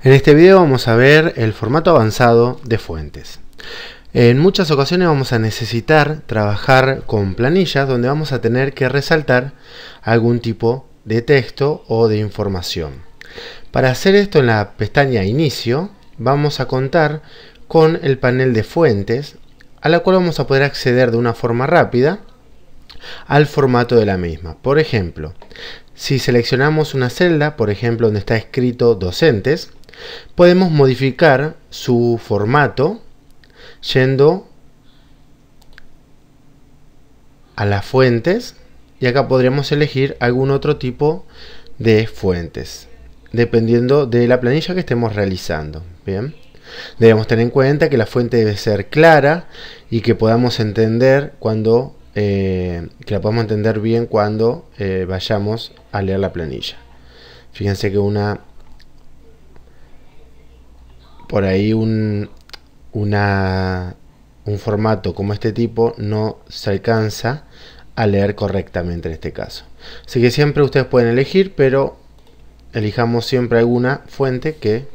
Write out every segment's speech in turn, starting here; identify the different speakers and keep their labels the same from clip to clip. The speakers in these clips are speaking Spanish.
Speaker 1: En este video vamos a ver el formato avanzado de fuentes. En muchas ocasiones vamos a necesitar trabajar con planillas donde vamos a tener que resaltar algún tipo de texto o de información. Para hacer esto en la pestaña Inicio vamos a contar con el panel de fuentes, a la cual vamos a poder acceder de una forma rápida al formato de la misma. Por ejemplo, si seleccionamos una celda, por ejemplo donde está escrito docentes, podemos modificar su formato yendo a las fuentes y acá podríamos elegir algún otro tipo de fuentes dependiendo de la planilla que estemos realizando. Bien, debemos tener en cuenta que la fuente debe ser clara y que podamos entender cuando que la podamos entender bien cuando vayamos a leer la planilla. Fíjense que por ahí un formato como este tipo no se alcanza a leer correctamente en este caso. Así que siempre ustedes pueden elegir, pero elijamos siempre alguna fuente que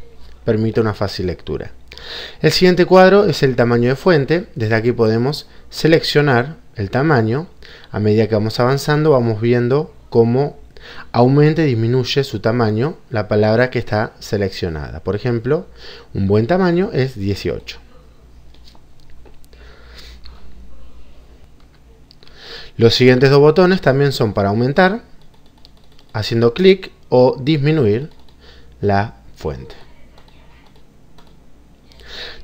Speaker 1: permita una fácil lectura. El siguiente cuadro es el tamaño de fuente. Desde aquí podemos seleccionar el tamaño. A medida que vamos avanzando vamos viendo cómo aumenta y disminuye su tamaño la palabra que está seleccionada. Por ejemplo, un buen tamaño es 18. Los siguientes dos botones también son para aumentar, haciendo clic, o disminuir la fuente.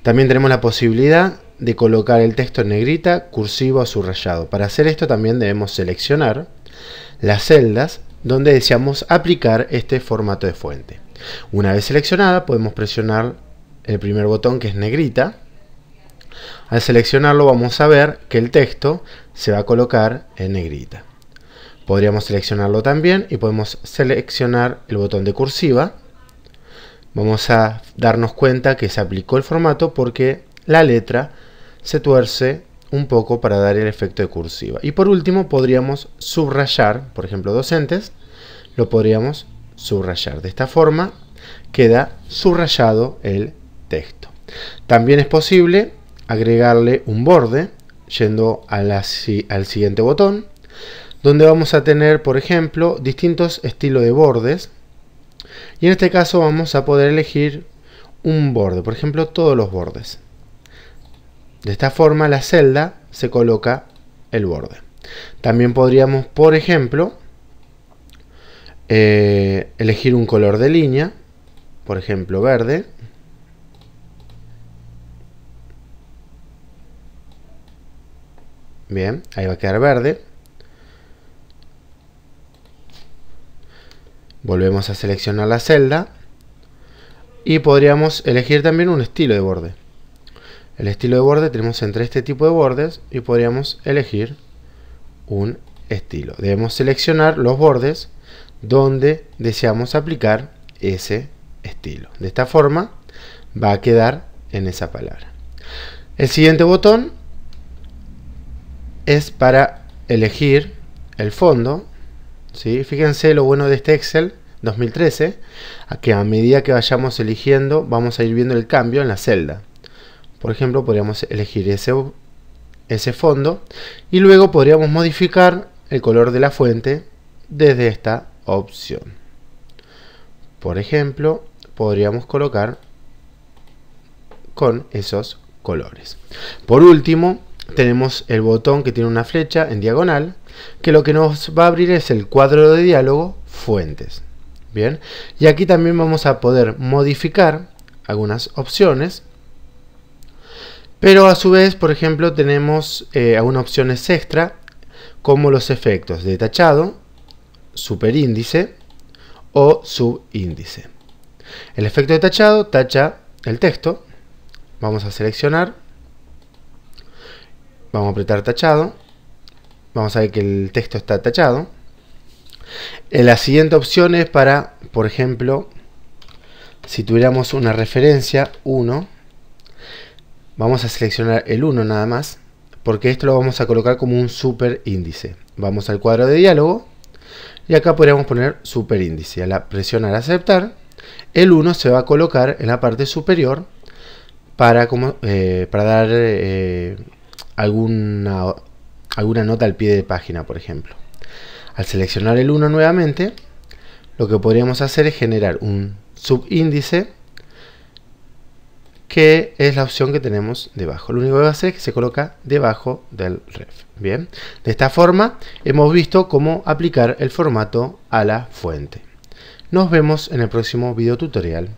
Speaker 1: También tenemos la posibilidad de colocar el texto en negrita, cursiva o subrayado. Para hacer esto también debemos seleccionar las celdas donde deseamos aplicar este formato de fuente. Una vez seleccionada podemos presionar el primer botón, que es negrita. Al seleccionarlo vamos a ver que el texto se va a colocar en negrita. Podríamos seleccionarlo también y podemos seleccionar el botón de cursiva. Vamos a darnos cuenta que se aplicó el formato porque la letra se tuerce un poco para dar el efecto de cursiva. Y por último podríamos subrayar, por ejemplo docentes, lo podríamos subrayar. De esta forma queda subrayado el texto. También es posible agregarle un borde yendo al siguiente botón, donde vamos a tener, por ejemplo, distintos estilos de bordes. Y en este caso vamos a poder elegir un borde, por ejemplo todos los bordes. De esta forma la celda se coloca el borde. También podríamos, por ejemplo, elegir un color de línea, por ejemplo verde. Bien, ahí va a quedar verde. Volvemos a seleccionar la celda y podríamos elegir también un estilo de borde. El estilo de borde tenemos entre este tipo de bordes y podríamos elegir un estilo. Debemos seleccionar los bordes donde deseamos aplicar ese estilo. De esta forma va a quedar en esa palabra. El siguiente botón es para elegir el fondo. ¿Sí? Fíjense lo bueno de este Excel 2013, que a medida que vayamos eligiendo vamos a ir viendo el cambio en la celda. Por ejemplo, podríamos elegir ese fondo y luego podríamos modificar el color de la fuente desde esta opción. Por ejemplo, podríamos colocar con esos colores. Por último, tenemos el botón que tiene una flecha en diagonal, que lo que nos va a abrir es el cuadro de diálogo Fuentes. Bien, y aquí también vamos a poder modificar algunas opciones, pero a su vez, por ejemplo, tenemos algunas opciones extra como los efectos de tachado, superíndice o subíndice. El efecto de tachado tacha el texto. Vamos a seleccionar, vamos a apretar tachado. Vamos a ver que el texto está tachado. La siguiente opción es para, por ejemplo, si tuviéramos una referencia 1, vamos a seleccionar el 1 nada más, porque esto lo vamos a colocar como un superíndice. Vamos al cuadro de diálogo y acá podríamos poner superíndice. Al presionar aceptar, el 1 se va a colocar en la parte superior para dar alguna nota al pie de página, por ejemplo. Al seleccionar el 1 nuevamente, lo que podríamos hacer es generar un subíndice, que es la opción que tenemos debajo. Lo único que va a hacer es que se coloca debajo del ref. Bien, de esta forma hemos visto cómo aplicar el formato a la fuente. Nos vemos en el próximo video tutorial.